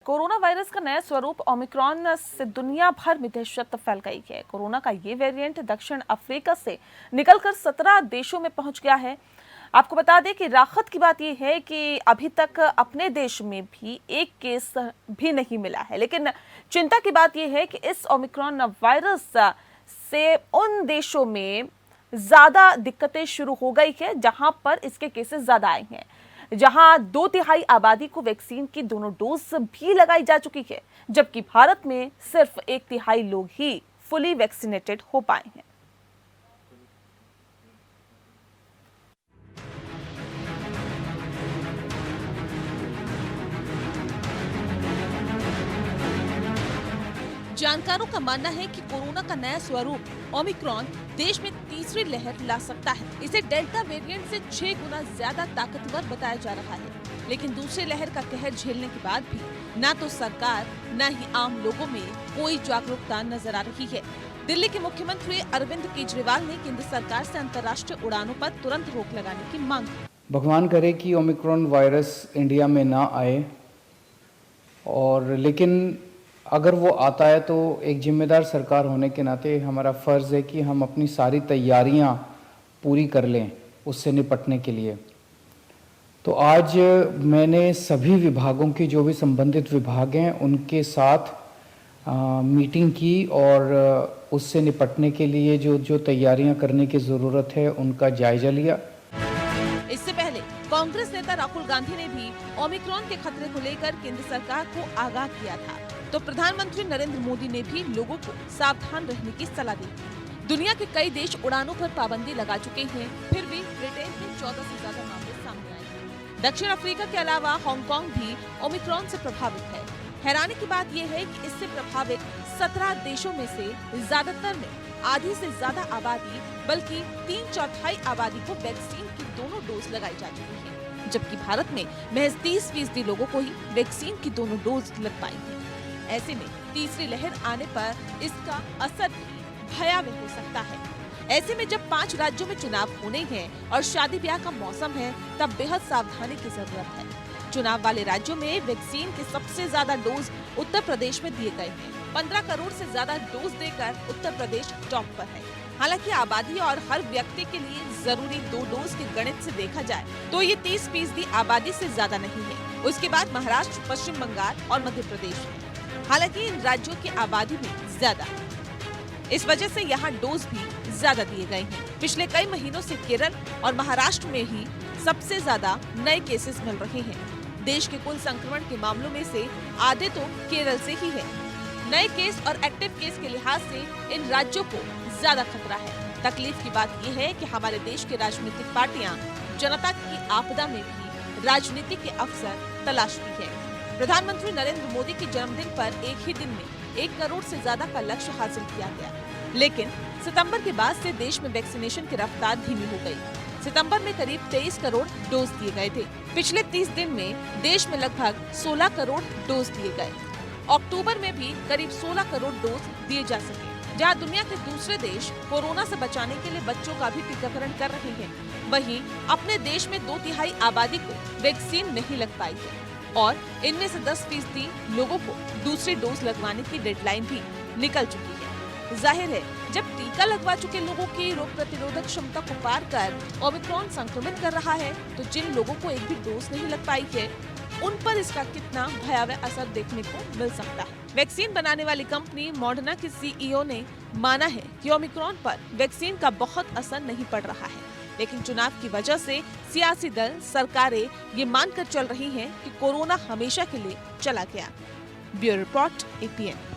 Corona virus का नया स्वरूप ओमिक्रॉन से दुनिया भर में दहशत फैल गई है। कोरोना का ये वेरिएंट दक्षिण अफ्रीका से निकलकर 17 देशों में पहुंच गया है। आपको बता दें कि राहत की बात यह है कि अभी तक अपने देश में भी एक केस भी नहीं मिला है, लेकिन चिंता की बात यह है कि इस ओमिक्रॉन वायरस से उन देशों में ज्यादा दिक्कतें शुरू हो गई है जहां पर इसके केसेस ज्यादा आए हैं, जहां 2/3 आबादी को वैक्सीन की दोनों डोज भी लगाई जा चुकी है, जबकि भारत में सिर्फ 1/3 लोग ही फुली वैक्सीनेटेड हो पाए हैं। जानकारों का मानना है कि कोरोना का नया स्वरूप ओमिक्रॉन देश में तीसरी लहर ला सकता है। इसे डेल्टा वेरिएंट से 6 गुना ज्यादा ताकतवर बताया जा रहा है, लेकिन दूसरी लहर का कहर झेलने के बाद भी न तो सरकार न ही आम लोगों में कोई जागरूकता नजर आ रही है। दिल्ली के मुख्यमंत्री अरविंद केजरीवाल ने केंद्र सरकार से अंतर्राष्ट्रीय उड़ानों पर तुरंत रोक लगाने की मांग की। भगवान करे कि ओमिक्रॉन वायरस इंडिया में ना आए, और लेकिन अगर वो आता है तो एक जिम्मेदार सरकार होने के नाते हमारा फ़र्ज़ है कि हम अपनी सारी तैयारियां पूरी कर लें उससे निपटने के लिए। तो आज मैंने सभी विभागों के जो भी संबंधित विभाग हैं उनके साथ मीटिंग की और उससे निपटने के लिए जो तैयारियां करने की ज़रूरत है उनका जायजा लिया। इससे पहले कांग्रेस नेता राहुल गांधी ने भी ओमिक्रॉन के खतरे को लेकर केंद्र सरकार को आगाह किया था, तो प्रधानमंत्री नरेंद्र मोदी ने भी लोगों को सावधान रहने की सलाह दी। दुनिया के कई देश उड़ानों पर पाबंदी लगा चुके हैं, फिर भी ब्रिटेन में 14 से ज्यादा मामले सामने आए हैं। दक्षिण अफ्रीका के अलावा हांगकांग भी ओमिक्रॉन से प्रभावित है। हैरानी की बात यह है कि इससे प्रभावित 17 देशों में से ज्यादातर में आधी से ज्यादा आबादी बल्कि 3/4 आबादी को वैक्सीन की दोनों डोज लगाई जा चुकी है, जबकि भारत में महज 30% लोगों को ही वैक्सीन की दोनों डोज लग पाई है। ऐसे में तीसरी लहर आने पर इसका असर भी भयावह हो सकता है। ऐसे में जब 5 राज्यों में चुनाव होने हैं और शादी ब्याह का मौसम है, तब बेहद सावधानी की जरूरत है। चुनाव वाले राज्यों में वैक्सीन के सबसे ज्यादा डोज उत्तर प्रदेश में दिए गए हैं। 15 करोड़ से ज्यादा डोज देकर उत्तर प्रदेश टॉप पर है। हालांकि आबादी और हर व्यक्ति के लिए जरूरी 2 डोज के गणित से देखा जाए तो ये 30% आबादी से ज्यादा नहीं है। उसके बाद महाराष्ट्र, पश्चिम बंगाल और मध्य प्रदेश है। हालांकि इन राज्यों की आबादी में ज्यादा है, इस वजह से यहाँ डोज भी ज्यादा दिए गए हैं। पिछले कई महीनों से केरल और महाराष्ट्र में ही सबसे ज्यादा नए केसेस मिल रहे हैं। देश के कुल संक्रमण के मामलों में से आधे तो केरल से ही है। नए केस और एक्टिव केस के लिहाज से इन राज्यों को ज्यादा खतरा है। तकलीफ की बात यह है कि हमारे देश की राजनीतिक पार्टियां जनता की आपदा में भी राजनीति के अवसर तलाशती है। प्रधानमंत्री नरेंद्र मोदी के जन्मदिन पर एक ही दिन में 1 करोड़ से ज्यादा का लक्ष्य हासिल किया गया, लेकिन सितंबर के बाद से देश में वैक्सीनेशन की रफ्तार धीमी हो गई। सितंबर में करीब 23 करोड़ डोज दिए गए थे। पिछले 30 दिन में देश में लगभग 16 करोड़ डोज दिए गए। अक्टूबर में भी करीब 16 करोड़ डोज दिए जा सके। जहां दुनिया के दूसरे देश कोरोना से बचाने के लिए बच्चों का भी टीकाकरण कर रहे हैं, वहीं अपने देश में 2/3 आबादी को वैक्सीन नहीं लग पाई है और इनमें से 10% लोगों को दूसरी डोज लगवाने की डेडलाइन भी निकल चुकी है। जाहिर है, जब टीका लगवा चुके लोगों की रोग प्रतिरोधक क्षमता को पार कर ओमिक्रॉन संक्रमित कर रहा है, तो जिन लोगों को एक भी डोज नहीं लग पाई है, उन पर इसका कितना भयावह असर देखने को मिल सकता है। वैक्सीन बनाने वाली कंपनी मॉडर्ना के सीईओ ने माना है कि ओमिक्रॉन पर वैक्सीन का बहुत असर नहीं पड़ रहा है, लेकिन चुनाव की वजह से सियासी दल, सरकारें ये मानकर चल रही हैं कि कोरोना हमेशा के लिए चला गया। Bureau report, APN।